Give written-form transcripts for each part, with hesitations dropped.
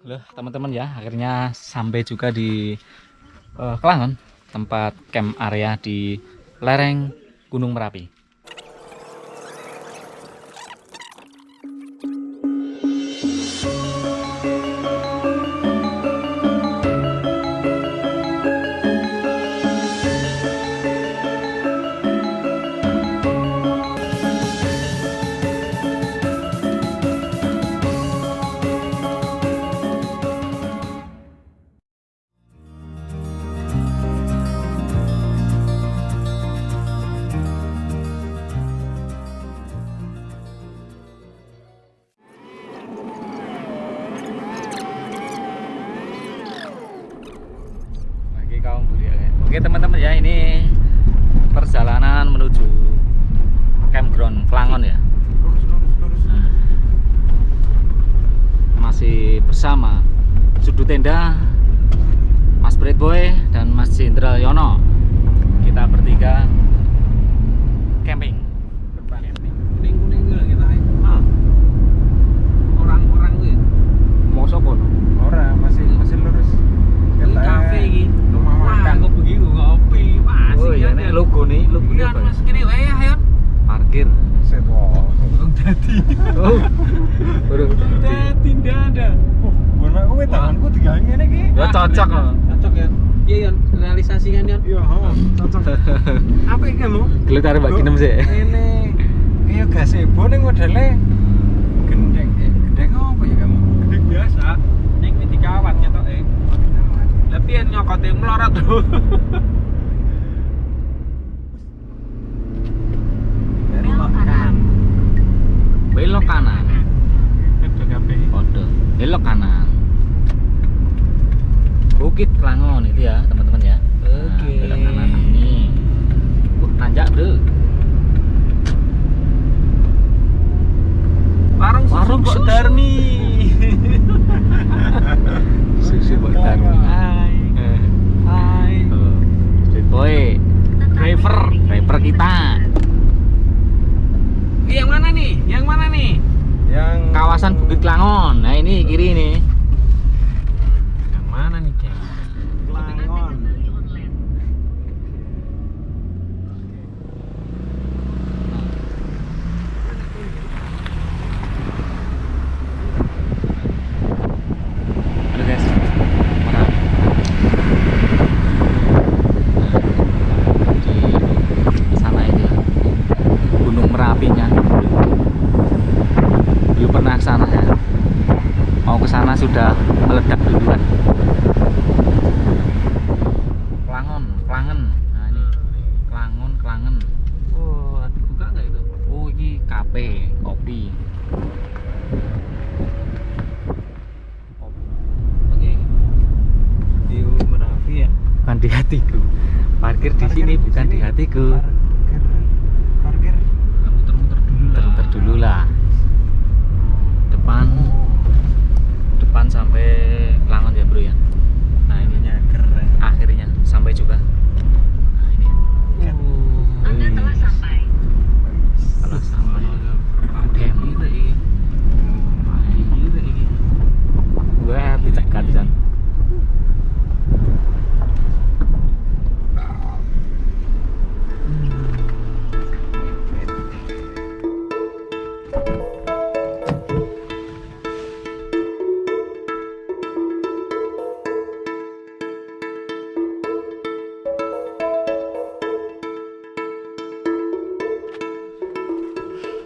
Loh teman-teman ya, akhirnya sampai juga di Kelangon, tempat camp area di lereng Gunung Merapi. Oke teman-teman ya, ini perjalanan menuju campground Kelangon ya. Nah, masih bersama Sudut Tenda, Mas Bread Boy dan Mas Jendral Yono. Kita bertiga camping. Kuning-kuning juga kita. Orang-orang tuh ya. Mau sopo? Orang masih lurus. Ini kafe iki. Rumah makan. Kok begitu ngopi. Wah, Oh iya, ini logo nih, logo Iya, apa? Mas kene wae ayo. Parkir. Set wow. Belum dadi. Oh, burung. Dadi ndak ada. Guna kowe tanganku digawe ngene iki. Ya cocok loh. Cocok ya. Iya, Yon. Realisasikan, Yon. Iya, cocok. Apa iki lho? Gelut arep mbak kinem sih. Ini kaya gazebo ning modele gendeng. Gendeng apa ya kamu? Gede biasa. Ning iki dikawat ketoke. Lah piye nyokote mlorot lho. Belok kanan. Belok kanan. Itu kabeh. Kode. Belok kanan. Bukit Kelangon itu ya teman-teman ya. Oke. Nah, belok kanan ini. Nanjak bro. Warung Susu Sudarmi. Susu Mbak Darmi. Hai. Hai. Street boy. Driver kita. Yang mana nih? Yang mana nih? Yang Kawasan Bukit Kelangon. Nah ini kiri nih. Yang mana nih, Ceng? Kelangon. Halo guys. Merapi. Di sana itu ya. Gunung Merapinya. Belum pernah ke sana ya. Mau ke sana sudah meledak duluan. Kelangen. Nah ini. Kelangen. Oh, buka nggak itu? Oh, ini kafe, kopi. Oke. View Merapi ya. Bukan di hatiku. Parkir di sini bukan di hatiku. Parkir. Muter-muter dulu lah. Muter dulu lah. Depan sampai Kelangon ya bro ya. Nah ininya Keren. akhirnya sampai juga. Nah ini ya. Anda telah sampai. Telah sampai. Damn. Gila ini. Gila ini. Wah dicegat Jan.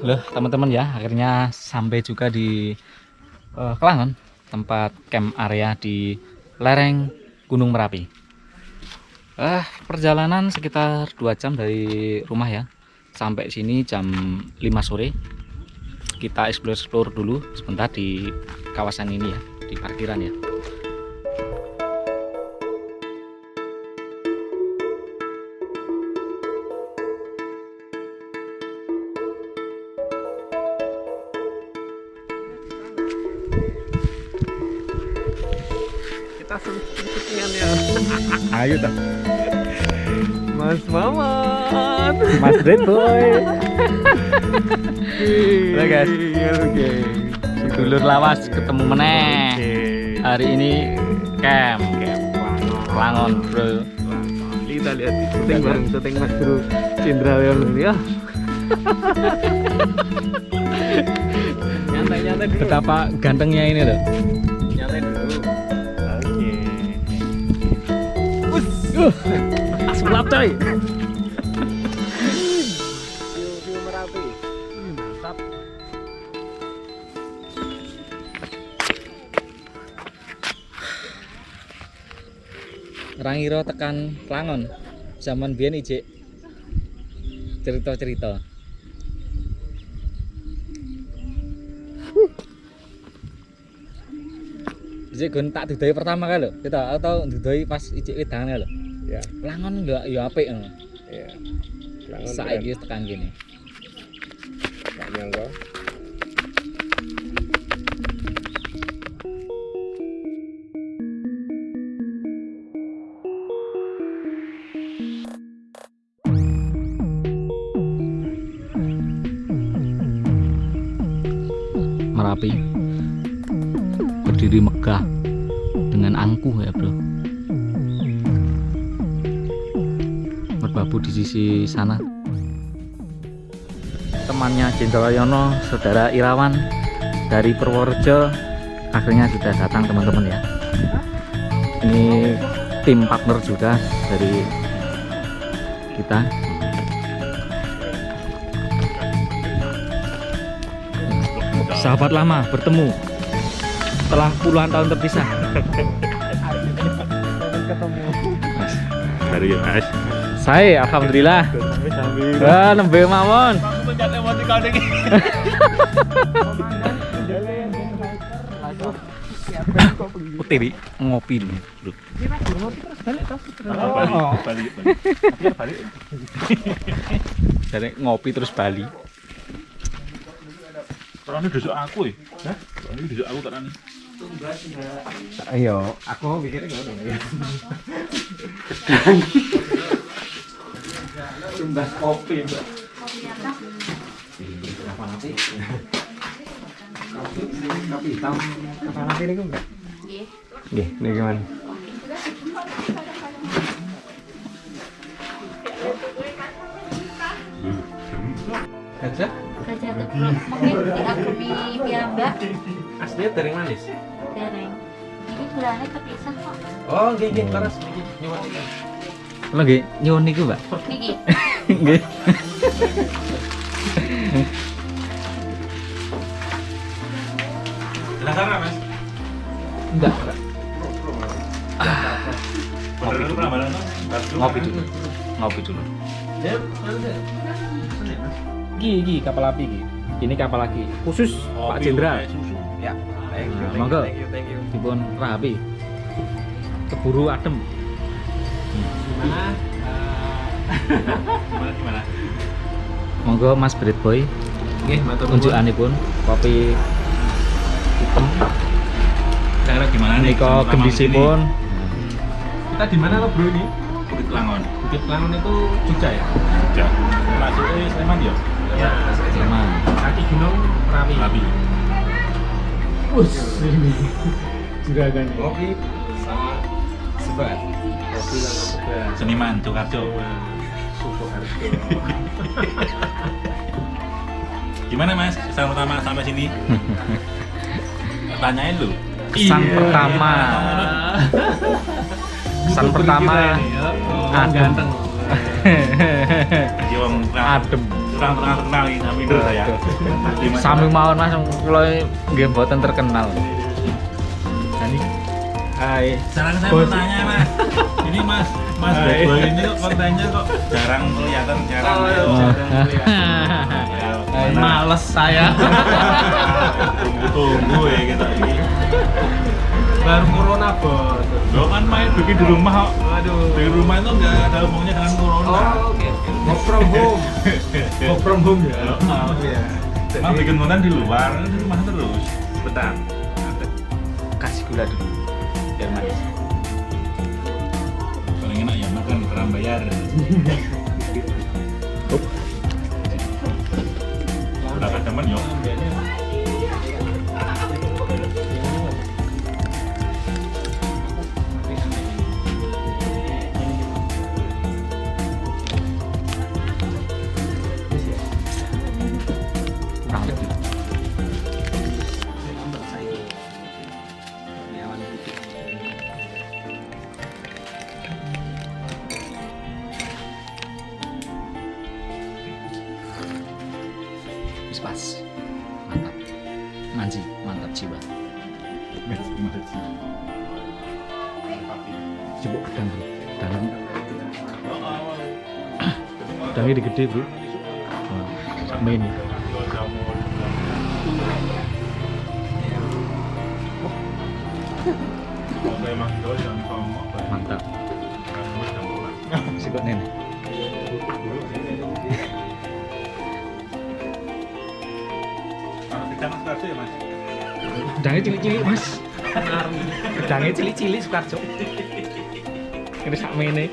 Loh teman-teman ya, akhirnya sampai juga di Kelangon, tempat camp area di lereng Gunung Merapi. Perjalanan sekitar 2 jam dari rumah ya. Sampai sini jam 5 sore. Kita explore dulu sebentar di kawasan ini ya, di parkiran ya. Kita syutingan ya. Ayo dah. Mas Mamat. Mas Red Boy. Halo guys. Halo guys. Si dulur lawas ketemu meneh. Hari ini camp Kelangon bro. Kita lihat syuting bareng syuting Mas Bro Cindra Leon ya. Nyantai dulu. Betapa gantengnya ini loh. Nyantai dulu. Sulap coy. View Merapi. Mantap. Rangiro tekan Kelangon zaman biyen ijek cerita-cerita. Ijek gon tak didoi pertama kali lho, kita atau didoi pas ijek wedane lho. Ya, Kelangon enggak ya apik ngono. ya. Kelangon Saiki wis tekan kene. tak nyangka. Merapi berdiri megah dengan angkuh ya bro. Merbabu di sisi sana temannya Jenderal Yono, saudara Irawan dari Purworejo akhirnya sudah datang teman-teman ya. Ini tim partner juga dari kita. Sahabat lama bertemu setelah puluhan tahun terpisah. Ketemu. Hari ya Mas. Saya alhamdulillah. Sambil Wah, nembe mawon. Aku mencari emosi kau nih. Putih ngopi dulu, bro. balik. Jadi ngopi terus Bali. Terus dusuk aku ya. Hah? Ini dusuk aku tak nani. Ayo, aku mikirnya ngono ya. Tumbas kopi, Mbak. Apa nanti? Kopi hitam. Apa nanti ini enggak? Nggih. Nggih, ini gimana? Gajah? Gajah teplok mungkin diagemi piyambak Aslinya dari manis. dereng. Ini gulanya kepisah kok. Oh, nggih, laras niki nyuwun iki. Lagi nyuwun niku, Mbak. Niki. Nggih. Penasaran Mas? Enggak. Bener lu pernah bareng Ngopi dulu. Ngopi dulu. Ya, ada. Gigi kapal api gigi. Ini kapal lagi khusus Pak Jenderal. Ya, thank you, Nah, monggo. thank you. Dipun rapi. Keburu adem. Gimana? Gimana? Monggo Mas Bread Boy. Nggih, matur nuwun. Unjukanipun kopi hitam. Cara gimana nih? Menika gendisipun. Kita di mana lo, Bro ini? Bukit Kelangon. Bukit Kelangon itu Jogja ya? Jogja. Masuknya Sleman ya? Ya, Sleman. kaki gunung Merapi. Merapi. Us, ini juragan kopi sama sebat. Kopi sama sebat. Seniman Jokarjo. Susu harus. Gimana Mas? Kesan pertama sampai sini? Tanyain lu. Kesan pertama. Kesan pertama adem. Ganteng. Jadi wong Adem. kurang terkenal ini tapi menurut saya. Sami mawon Mas kula nggih mboten terkenal. Hai. Sekarang saya Bos. mau tanya Mas. Ini Mas Hai. Boy ini kok kontennya kok jarang kelihatan jarang. Oh, ya. iya. Ya, mana? Males saya. Tunggu ya kita ini. Baru corona, Bos. Lo kan main bikin di rumah kok. Aduh. Di rumah itu nggak ada hubungannya dengan corona. Oh, oke. Work from home. Work from home ya. Oh, iya. Mau bikin konten di luar, di rumah terus. Bentar. Kasih gula dulu. Biar manis. Paling enak ya makan keram bayar. Berapa teman yo? pas. Mantap. Manji, mantap jiwa. Coba gedang bro, dalam. Gedangnya gede bro. Sama ini. Mantap. Sikut nenek. Gedangnya cilik-cilik mas. Gedangnya cilik-cilik Sukarjo. Ini sak mene.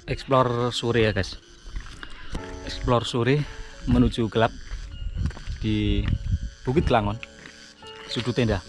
Explore sore ya guys. Explore sore menuju gelap di Bukit Kelangon, sudut tenda.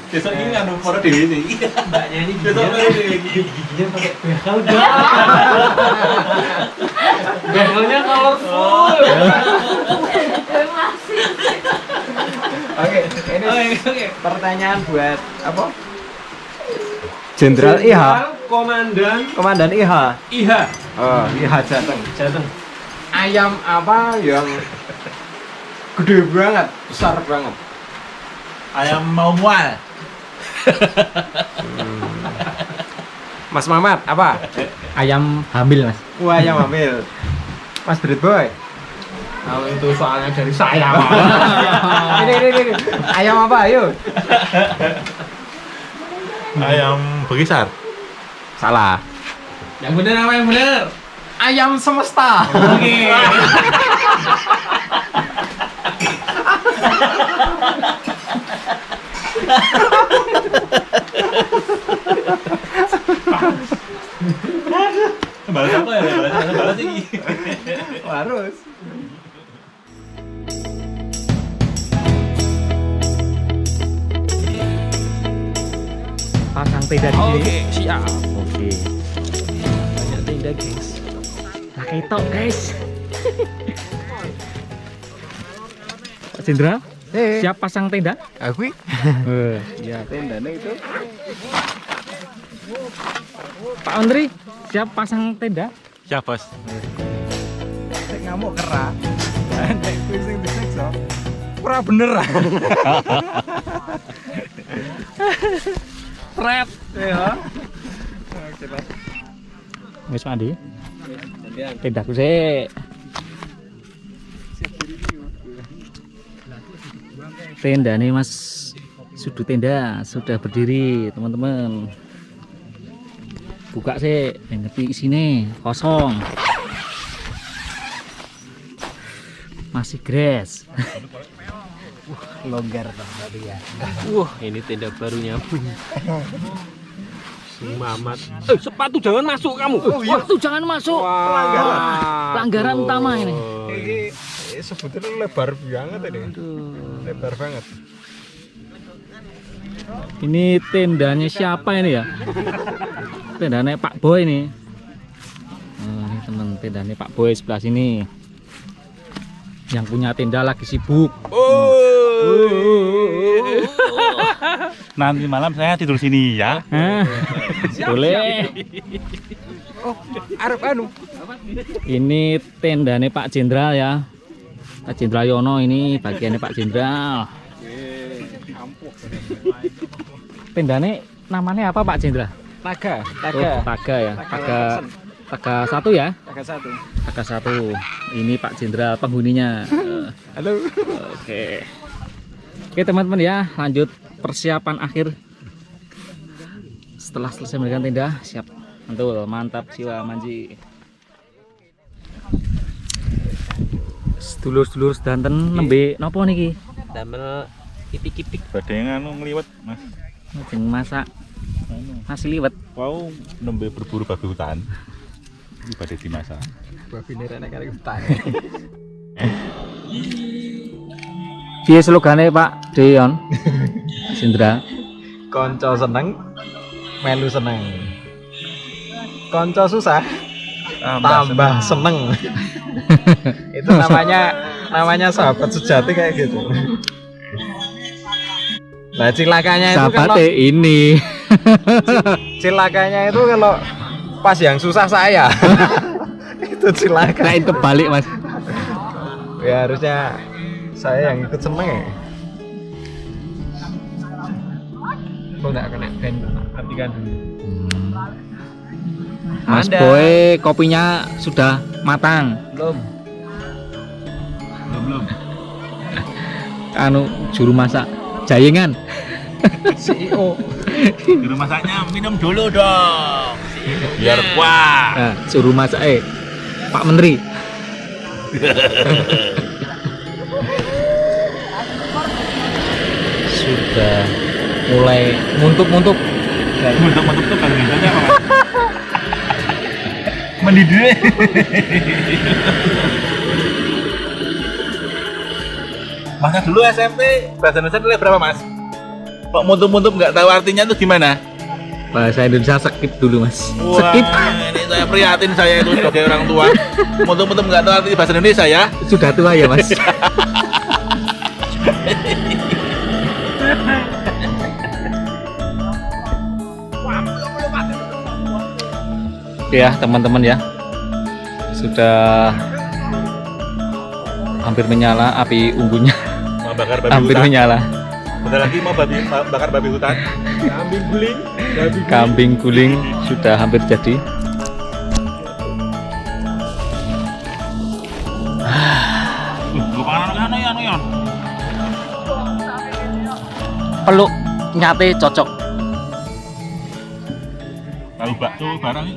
Besok ini nganu foto dewe sih. Mbaknya ini besok giginya pakai behel. Behelnya colorful. Oke, ini pertanyaan buat apa? Jenderal IH. Komandan IH. IH. Oh, IH Jateng. Ayam apa yang gede banget, besar banget? Ayam mau mual. Mas Mamat, apa? Ayam hamil mas. Wah, ayam hamil. Mas Brit Boy. Kalau itu soalnya dari saya. Ini. Ayam apa? Ayo. Ayam berkisar. Salah. Yang benar apa yang benar? Ayam semesta. Oke. Balas apa ya? Balas ini. Harus. Pasang tenda di sini. Oke, siap. Oke. Banyak tenda, guys. Nah ketok guys. Pak Jendra, siap pasang tenda? Aku? Iya. Tendanya itu. Pak Menteri, siap pasang tenda? Siap, Bos. Nek ngamuk kera. Nek kuwi sing disiksa. Ora bener. Pret. Ya. Wis mandi. Tendaku sih. Tenda nih mas, sudut tenda sudah berdiri teman-teman. Buka sih, ngerti sini kosong. Masih grass. Longgar banget ya. Wah, ini tenda barunya. Mamat. Sepatu jangan masuk kamu. Waktu jangan masuk. Pelanggaran. Pelanggaran utama ini. Ini sebetulnya lebar banget ini. Lebar banget. Ini tendanya siapa ini ya? Tendanya Pak Boy nih. Nah, ini teman tendanya Pak Boy sebelah sini. Yang punya tenda lagi sibuk. Nanti malam saya tidur sini ya. Boleh. Oh, arep anu. Ini tendanya Pak Jenderal ya. Pak Jenderal Yono ini bagiannya Pak Jenderal. Tendane namanya apa Pak Jenderal? Taga, Oh, Taga ya. Taga 1 ya? Taga 1. Taga 1. Ini Pak Jenderal penghuninya. Halo. Oke. Oke teman-teman ya, lanjut persiapan akhir. Setelah selesai mendirikan tenda, siap. Mantul, mantap jiwa manji. Sedulur-sedulur sedanten nembe napa niki? Damel kipik-kipik. Badhe anu ngliwet, Mas. Lajeng masak nasi liwet. Wau nembe berburu babi hutan. Iki badhe dimasak. Babi nek kali hutan. Piye slogane Pak Deyon? Sindra. Konco seneng, melu seneng. Konco susah, tambah seneng. Itu namanya sahabat sejati kayak gitu. Nah cilakanya itu Sahabatnya ini. cilakanya itu kalau pas yang susah saya. Itu cilaka. Nah itu balik Mas. Ya harusnya saya yang ikut seneng ya. Kok nggak kena band? Artikan dulu. Mas Ada. Boy kopinya sudah matang. Belum. Anu juru masak jayengan. CEO. Di rumah masaknya minum dulu dong. Biar kuat. Nah, juru masak Pak Menteri. Sudah mulai muntuk-muntuk. Untuk tuh kalau biasanya apa, Mas? Mendidih. Masa dulu SMP bahasa Indonesia nilai berapa, Mas? Kok muntup-muntup nggak tahu artinya itu gimana? Bahasa Indonesia skip dulu Mas. Wah, Skip. ini saya prihatin saya itu sebagai orang tua. Muntup-muntup nggak tahu arti bahasa Indonesia ya. Sudah tua ya Mas. Oke ya teman-teman ya, sudah hampir menyala api unggunya. Mau bakar babi Hampir hutan. menyala. Bentar lagi mau bakar babi hutan. Kambing guling. Kambing guling sudah hampir jadi. Anu ya. Peluk nyate cocok. Tahu bakso barang.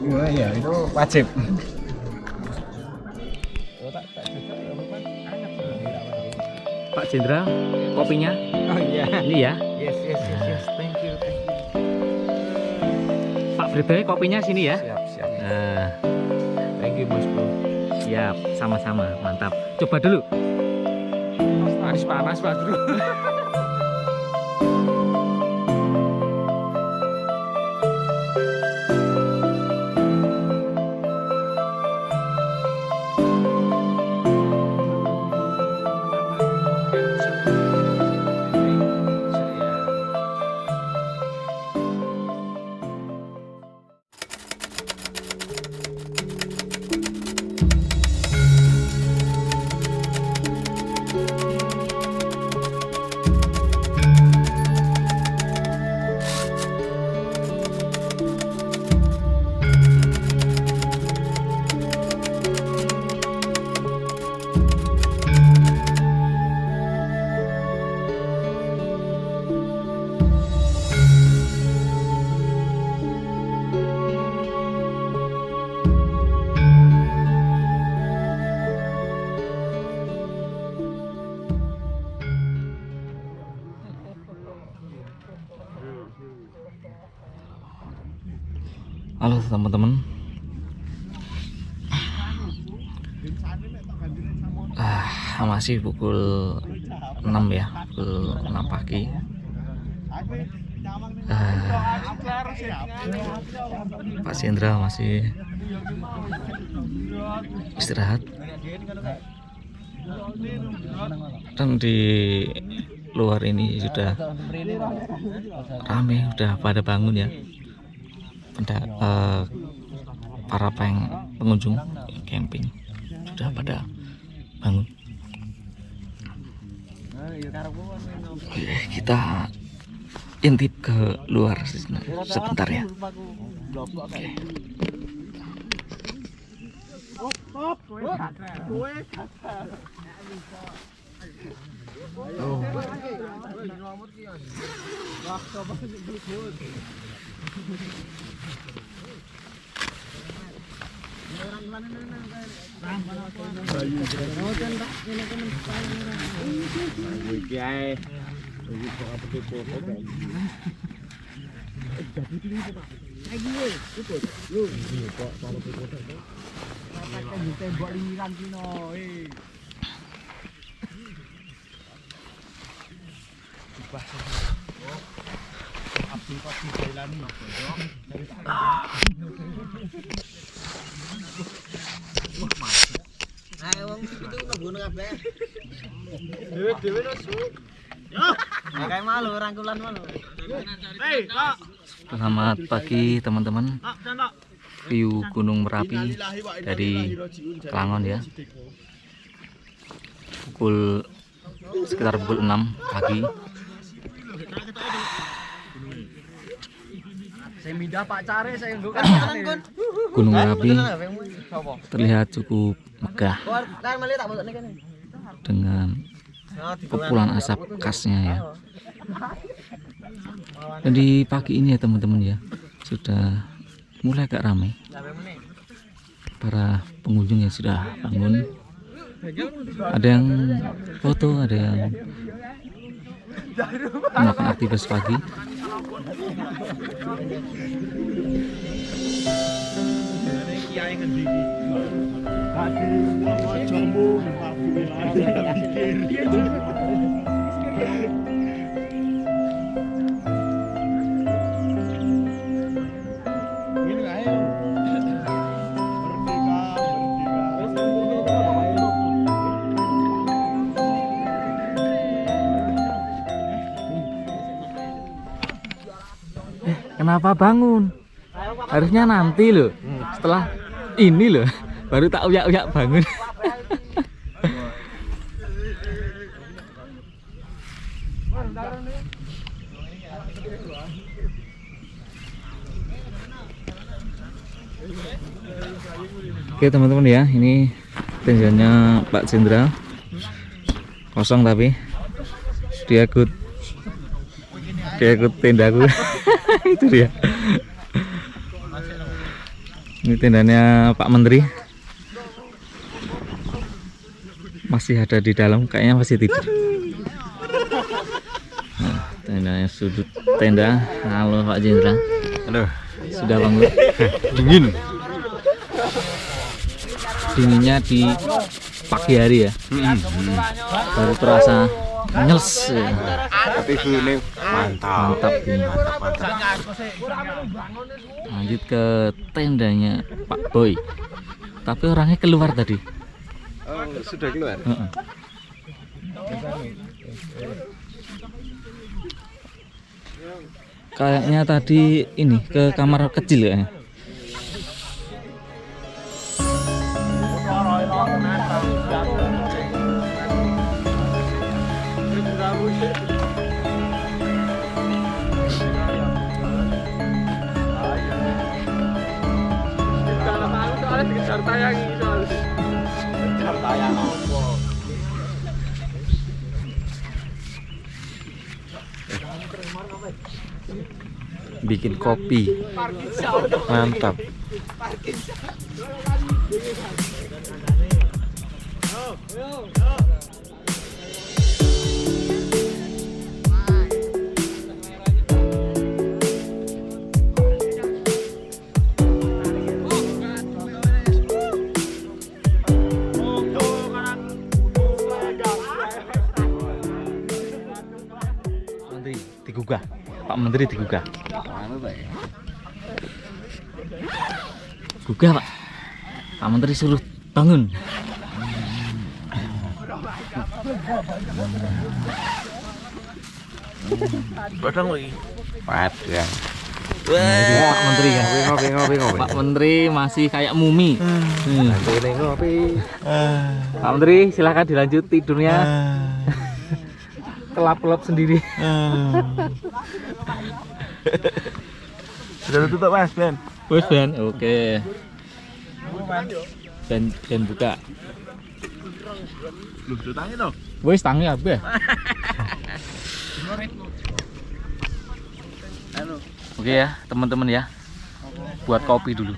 Wah ya itu wajib. Pak Jenderal, kopinya Oh iya. ini ya. Yes. Thank you. Pak Brito kopinya sini ya. Siap. Nah, Thank you Bos Bro. siap, sama-sama, mantap. Coba dulu. Panas Pak Bro. Halo teman-teman. Masih pukul 6 ya, pukul 6 pagi. Pak Jenderal masih istirahat. Dan di luar ini sudah rame, udah pada bangun ya. Para pengunjung camping sudah pada bangun. Oke, kita intip ke luar sebentar ya. Oke. Selamat pagi teman-teman. View Gunung Merapi dari Kelangon ya. Sekitar pukul 6 pagi. Gunung Merapi terlihat cukup megah dengan kepulan asap khasnya ya. Dan di pagi ini ya teman-teman ya, sudah mulai agak ramai. Para pengunjung yang sudah bangun, ada yang foto, ada yang melakukan aktivitas pagi. Kenapa bangun? Harusnya nanti loh, setelah ini loh, baru tak uyak-uyak bangun. Oke teman-teman ya, ini tendanya Pak Jenderal kosong tapi dia ikut tendaku. Itu dia. Ini tendanya Pak Menteri. Masih ada di dalam, kayaknya masih tidur. Nah, tendanya sudut tenda. Halo Pak Jenderal. Halo. Sudah bangun? Dingin. Dinginnya di pagi hari ya. Baru terasa nyels ya. Tapi view-nya mantap. Mantap ini. Lanjut ke tendanya Pak Boy. Tapi orangnya keluar tadi. Oh, sudah keluar. Kayaknya tadi ini ke kamar kecil ya. Bikin kopi mantap. Menteri digugah, Pak Menteri digugah. Gugah Pak. Pak Menteri suruh bangun. Padang lagi. Padang. Pak Menteri kan. Ngopi. Pak Menteri masih kayak mumi. Ngopi. Pak Menteri silakan dilanjut tidurnya. kelap-kelap sendiri. Sudah tutup Mas, Ben. Wes Ben, oke. Ben buka. Belum tutangin dong. Wes tangi apa? Oke ya, teman-teman ya. Buat kopi dulu.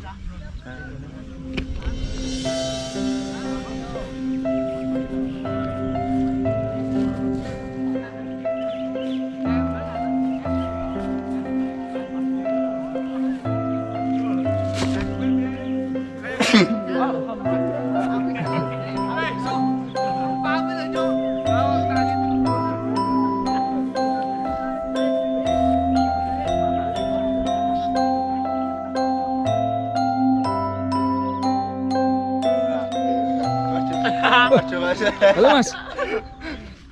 Halo Mas.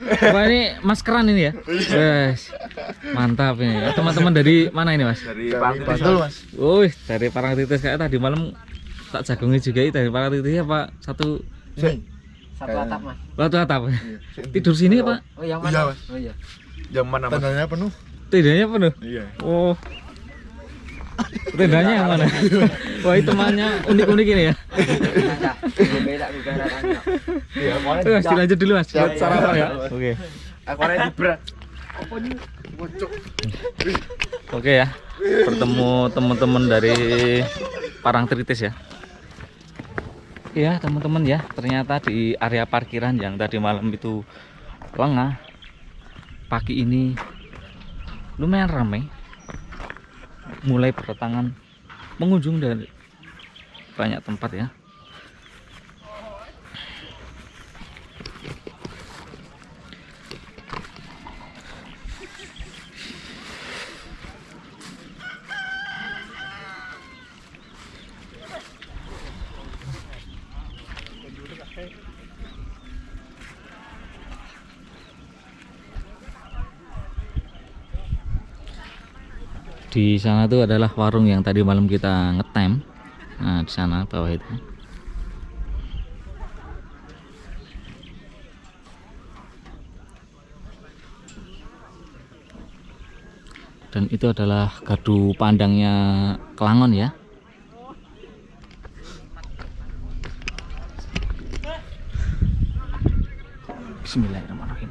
Wah ini maskeran ini ya? Wes. Mantap ini. Teman-teman dari mana ini Mas? Dari Parangtitis Mas. Wih, dari Parangtitis kayak tadi malam tak jagungi juga itu dari Parangtitis apa satu atap Mas. Satu atap. Tidur sini Pak? Oh yang Iya, mana? Mas. Oh iya. Jam mana Mas? Tandanya penuh. Tendanya penuh. Iya. Oh. Tendanya yang mana? Wah itu temannya unik-unik ini ya. Beda rasanya. Iya, Mas, dilanjut dulu Mas. Buat sarapan ya. Oke. Aku ada di berat. Oke ya. Bertemu teman-teman dari Parangtritis ya. Iya teman-teman ya. Ternyata di area parkiran yang tadi malam itu lengah, pagi ini lumayan ramai. Mulai berdatangan pengunjung dari banyak tempat ya. Di sana tuh adalah warung yang tadi malam kita ngetem. Nah, di sana bawah itu. Dan itu adalah gardu pandangnya Kelangon ya. Bismillahirrahmanirrahim.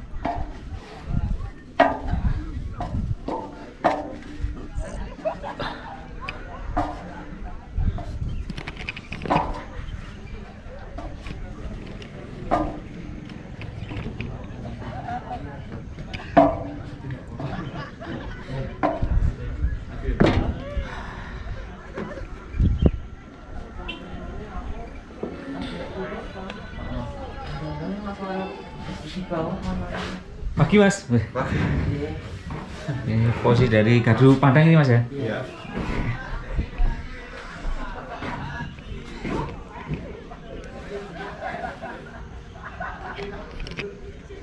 Pagi Mas. Ini posisi dari gardu pandang ini Mas ya. Iya.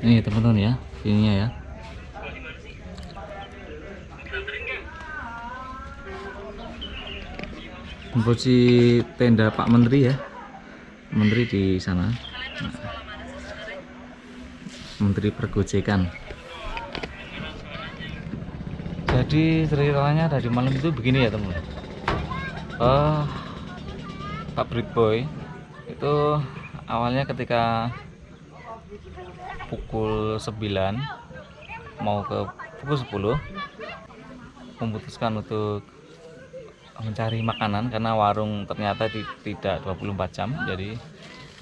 Ini teman-teman ya, ininya ya. Posisi tenda Pak Menteri ya. Menteri di sana. Menteri Pergojekan. Jadi ceritanya dari malam itu begini ya teman. Pak Brigboy itu awalnya ketika pukul 9 mau ke pukul 10 memutuskan untuk mencari makanan karena warung ternyata tidak 24 jam, jadi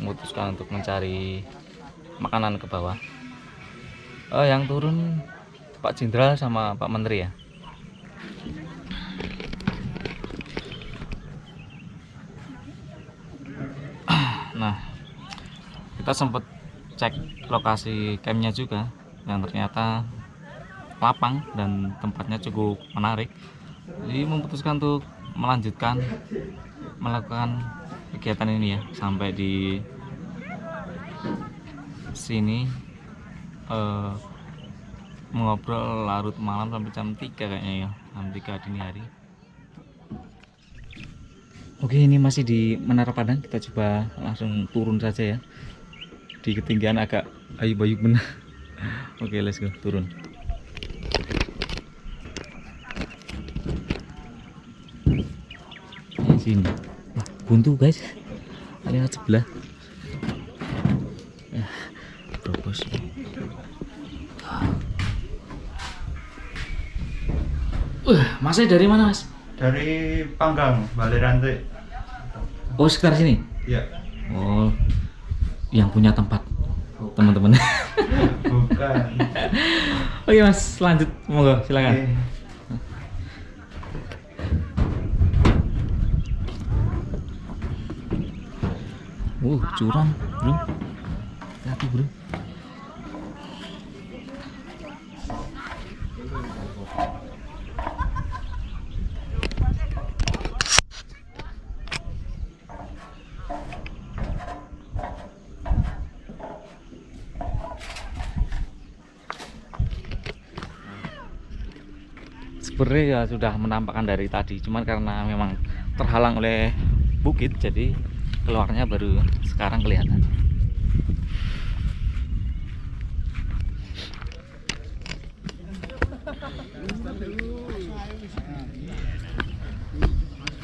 memutuskan untuk mencari makanan ke bawah. Yang turun Pak Jenderal sama Pak Menteri ya. Nah, kita sempat cek lokasi campnya juga, yang ternyata lapang dan tempatnya cukup menarik. Jadi memutuskan untuk melakukan kegiatan ini ya sampai di sini. Mengobrol larut malam sampai jam 3 kayaknya ya, jam 3 dini hari. Oke, ini masih di Menara Padang, kita coba langsung turun saja ya. Di ketinggian agak ayu-ayu benar. Oke, let's go, turun. Sini. Wah, buntu guys. Lihat sebelah. Ya, terobos. Masnya dari mana, Mas? Dari Panggang, Balai Rantai. Oh, sekitar sini. Ya. Oh, yang punya tempat teman-teman. Bukan. Oke Mas, lanjut, monggo silakan. Curang, bro. Hati, bro. Sebenarnya ya sudah menampakkan dari tadi, cuman karena memang terhalang oleh bukit, jadi keluarnya baru sekarang kelihatan.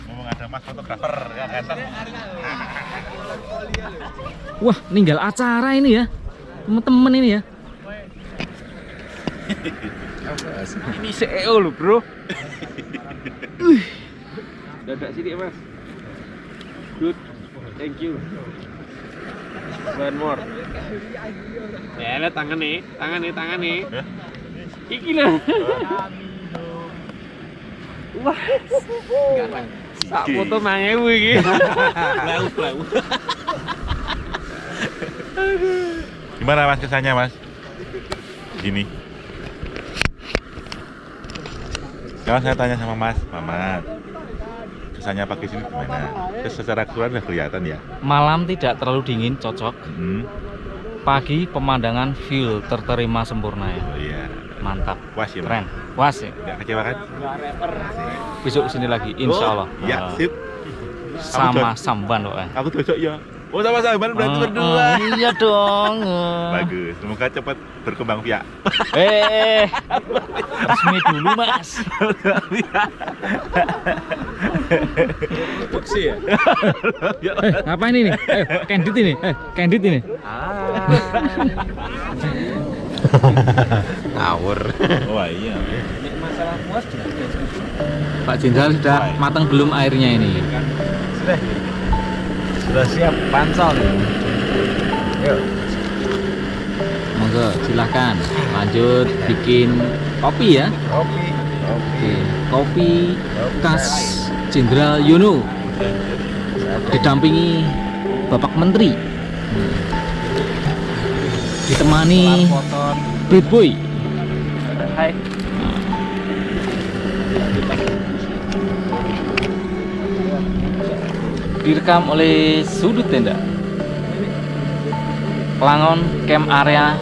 Ngomong ada Mas fotografer ya ganteng. Wah, ninggal acara ini ya, temen-temen ini ya. Ini CEO loh, bro. Dadak sini, Mas. Good. Thank you. One more. Ya, lihat tangan nih. Iki lah. Wah. Sak foto 1000 iki. Lau. Gimana Mas kesannya Mas? Gini. Kalau saya tanya sama Mas Mamat, kesannya pakai sini gimana? Terus secara keseluruhan udah kelihatan ya. Malam tidak terlalu dingin, cocok. Pagi pemandangan view terterima sempurna ya. Oh iya. Mantap. Puas ya, Mas? Keren. Puas ya. Nggak kecewa kan? Besok sini lagi, insya Allah. Oh, ya, sip. Sama samban kok. Aku cocok ya. Oh sama sahabat berarti berdua. Iya dong. Bagus. Semoga cepat berkembang biak. Resmi dulu Mas. Boksi ya? Ngapain ini? Candid ini. Candid ini. Ngawur. Oh iya. Masalah puas Pak Jenderal sudah matang belum airnya ini? Sudah siap pansal nih. Yuk. Monggo silahkan lanjut bikin kopi ya. Kopi. Oke, kopi khas Jenderal Yono didampingi Bapak Menteri, ditemani Bad Boy. Hai. Direkam oleh Sudut Tenda Pelangon camp area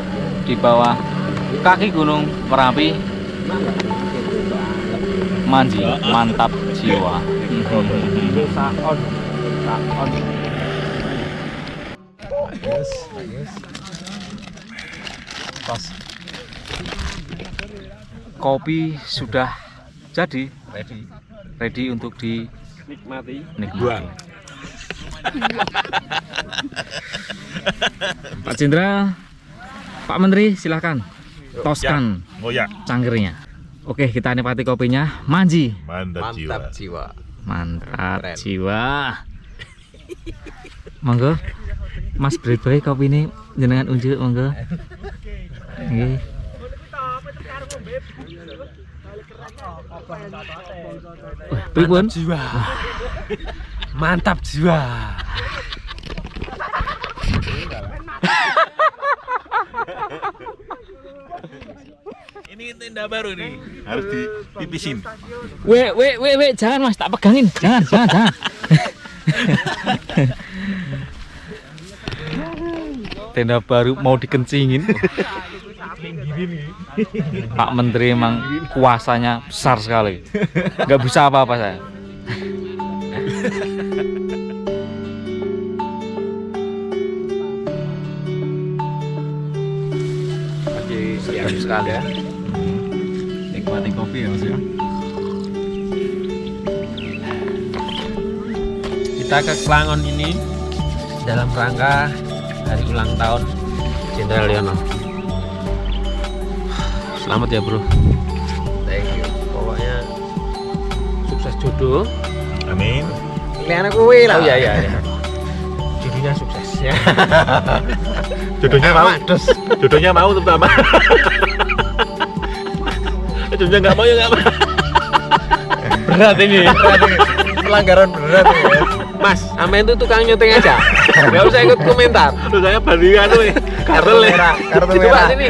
di bawah kaki Gunung Merapi. Manji, mantap jiwa. Bagus. Pas. Kopi sudah jadi, Ready. ready untuk dinikmati. Buang. Pak Jenderal, Pak Menteri silahkan toskan Oh ya. cangkirnya. Oke, kita nikmati kopinya. Manji, Mantap jiwa. mantap Keren. jiwa. Monggo Mas Bad Boy kopi ini jenengan unjuk monggo. Nggih. Wah, pripun? Jiwa. Mantap jiwa. Ini tenda baru nih. Harus dipipisin. We, jangan Mas, tak pegangin. Jangan. Tenda baru mau dikencingin. Pak Menteri emang kuasanya besar sekali. Nggak bisa apa-apa saya. Oke. sekali. Ya. Nikmati kopi ya Mas ya. Kita ke Kelangon ini dalam rangka hari ulang tahun Jenderal Yono. Selamat ya bro. Thank you. Pokoknya sukses jodoh. Amin. Liane kuwi lah. Oh iya. Jodohnya sukses ya. Jodohnya mau. Jodohnya mau terutama. Jodohnya nggak mau ya nggak mau. Berat ini. Pelanggaran berat ya. Mas, Amen itu tukang nyuting aja. Gak usah ikut komentar. Lu saya bandingan tuh. Kartu merah, kartu Coba merah. sini.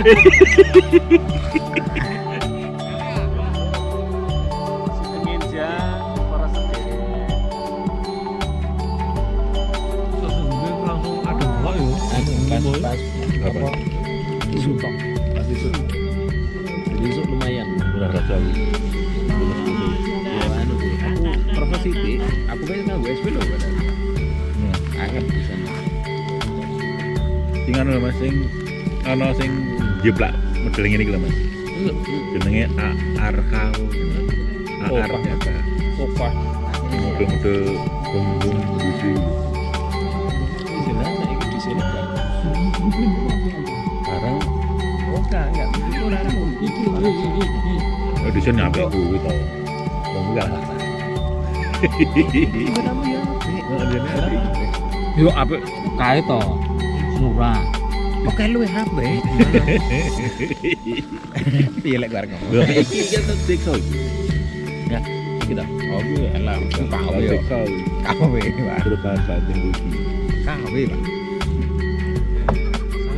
Lumayan. Udah rasa. Profesi aku pengen nggak USB loh padahal. Anget di sana. Sing anu lho Mas sing ana sing jeblak model ngene iki lho Mas. Jenenge ARKO. AR nyata. Opa. Model-model bumbung busi. Di sana ikut di sini kan. Sekarang Enggak. Itu larang. audition nyampe kuwi to. Wong enggak lah. Yo apik kae to. Murah. Oke lu HP. Piye lek bareng. Iki kan TikTok. Ya, iki to. Oh kuwi enak. Kawe yo. TikTok. Kawe, Pak. Terus bahasa tinggi. Kawe, Pak.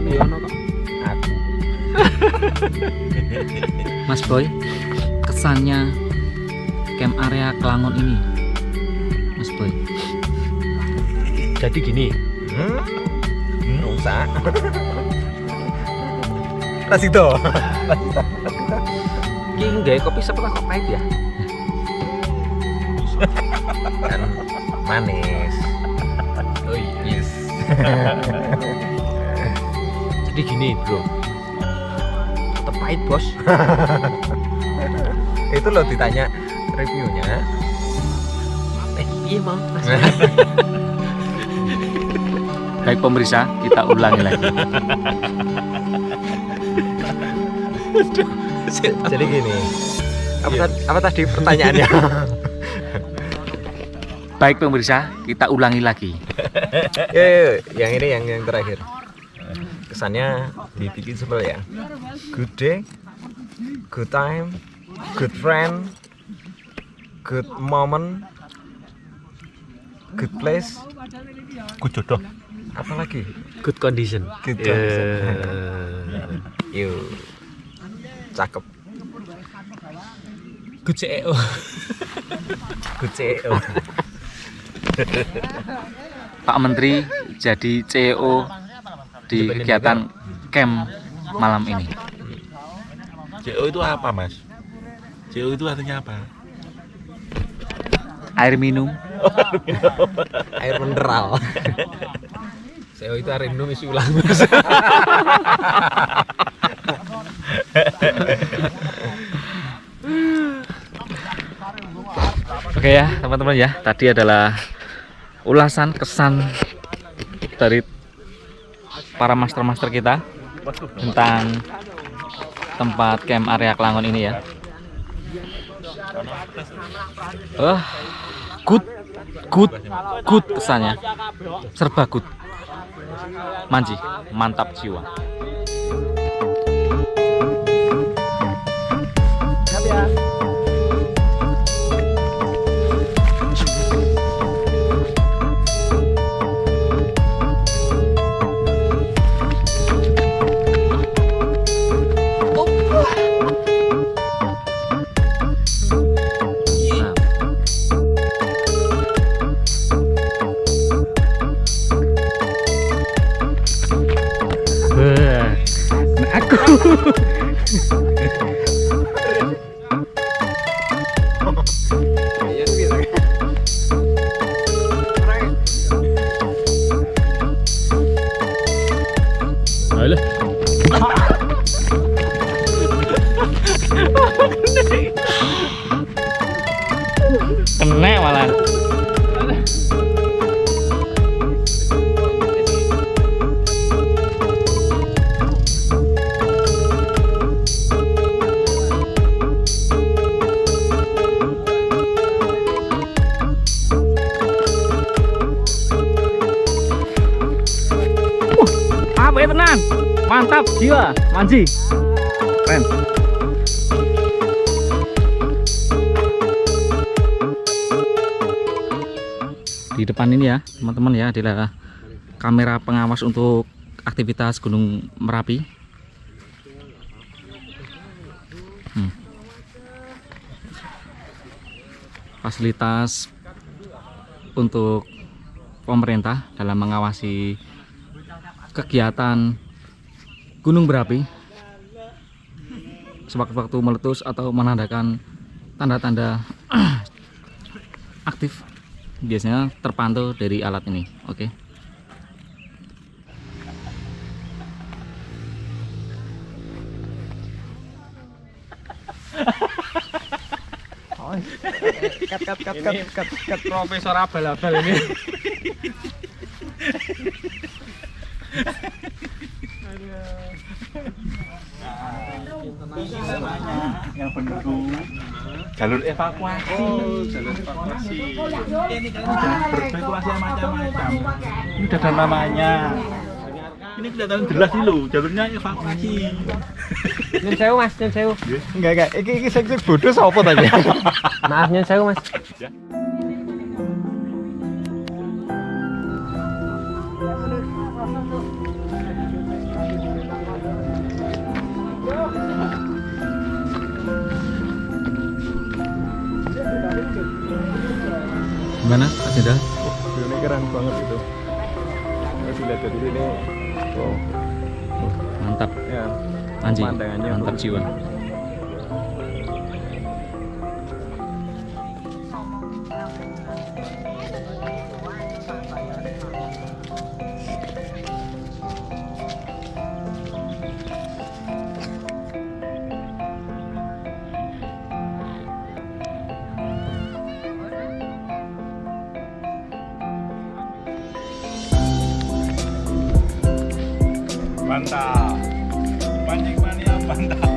Yono kok. Aku. Mas Boy, kesannya camp area Kelangon ini, Mas Boy. Jadi gini, Rusak. Tas itu. ki nggawe kopi sebelah kok pahit ya? Kan manis. Oh iya. Yes. Jadi gini bro, tetep pahit bos. Itu loh ditanya reviewnya. Iya mau. Baik pemirsa, kita ulangi lagi. Jadi gini. Apa tadi pertanyaannya? Baik pemirsa, kita ulangi lagi. Yang ini yang terakhir. Kesannya dibikin simpel ya. Good day, good time, good friend, good moment, good place. Ku jodoh. Apa lagi? Good condition. Good condition. Yuk. Cakep. Good CEO. Good CEO. Pak Menteri jadi CEO di kegiatan camp malam ini. CO itu apa Mas? CO itu artinya apa? Air minum. Air mineral. CEO itu hari minum isi ulang. Oke ya teman-teman ya, tadi adalah ulasan kesan dari para master-master kita tentang tempat camp area Kelangon ini ya. Good kesannya, serba good. Manji, mantap jiwa. kena malah. Apa ya tenan? Mantap jiwa, Manji. Keren. Di depan ini ya teman-teman ya adalah kamera pengawas untuk aktivitas Gunung Merapi. Fasilitas untuk pemerintah dalam mengawasi kegiatan gunung berapi sewaktu-waktu meletus atau menandakan tanda-tanda aktif biasanya terpantau dari alat ini. Oke. Kat Profesor abal-abal ini. Yang penduduk jalur evakuasi. Jalur evakuasi. Ini kan berspekulasi macam-macam. Ini udah ada namanya. Ini kelihatan jelas sih lo, jalurnya evakuasi. Nyun sewu Mas, nyun sewu. Enggak. Iki sing bodoh sapa tadi? Maaf nyun sewu Mas. Gimana Pak Jenderal? Ini keren banget itu. Harus dilihat dari sini. Oh, Mantap ya. Manji, Pemandangannya mantap jiwa. Mantap. Mancing mania mantap.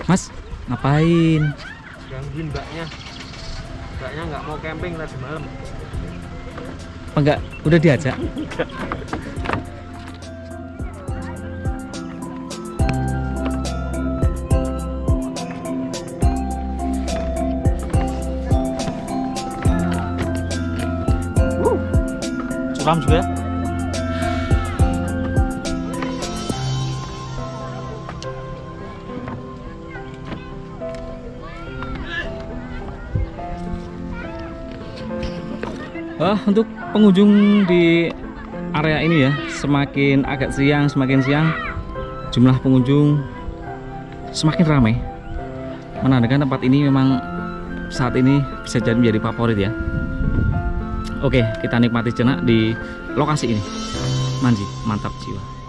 Mas, ngapain? Gangguin mbaknya. Mbaknya nggak mau camping tadi malam. Apa enggak? Udah diajak? Curam juga. Untuk pengunjung di area ini ya, semakin agak siang, semakin siang jumlah pengunjung semakin ramai, menandakan tempat ini memang saat ini bisa jadi menjadi favorit ya. Oke, kita nikmati jenak di lokasi ini. Manji, mantap jiwa.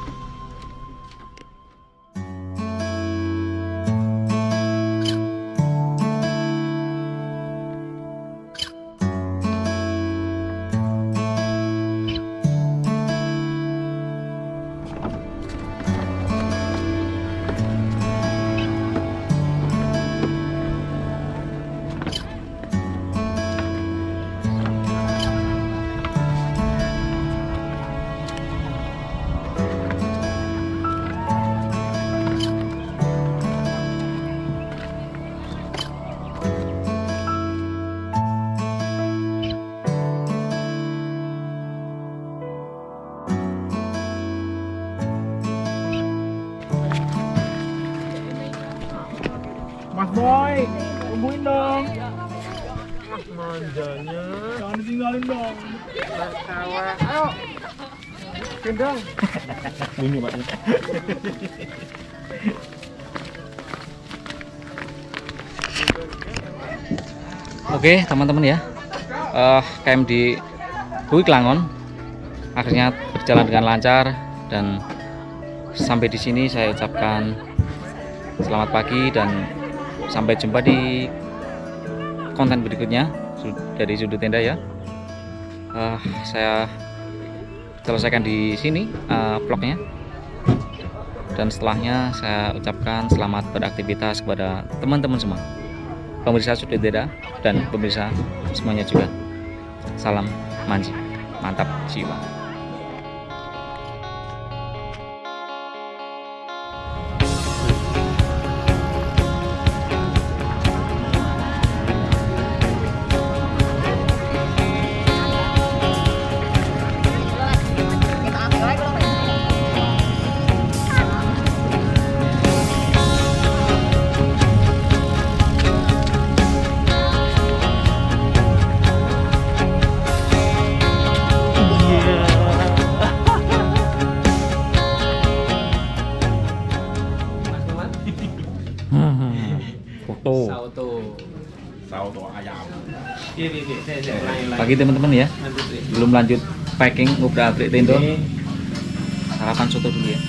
Mas Boy, tungguin dong. Manjanya. Jangan ditinggalin dong. Mas kawan. Ayo. Gendong. Bunyi Pak. Oke teman-teman ya, camp di Bui Klangon akhirnya berjalan dengan lancar dan sampai di sini saya ucapkan selamat pagi dan sampai jumpa di konten berikutnya dari Sudut Tenda ya. Saya selesaikan di sini vlognya dan setelahnya saya ucapkan selamat beraktivitas kepada teman-teman semua, pemirsa Sudut Tenda dan pemirsa semuanya juga. Salam manji, mantap jiwa. Foto. Sauto ayam. Pagi teman-teman ya. Belum lanjut packing, ngobrak-abrik tenda. Sarapan soto dulu ya.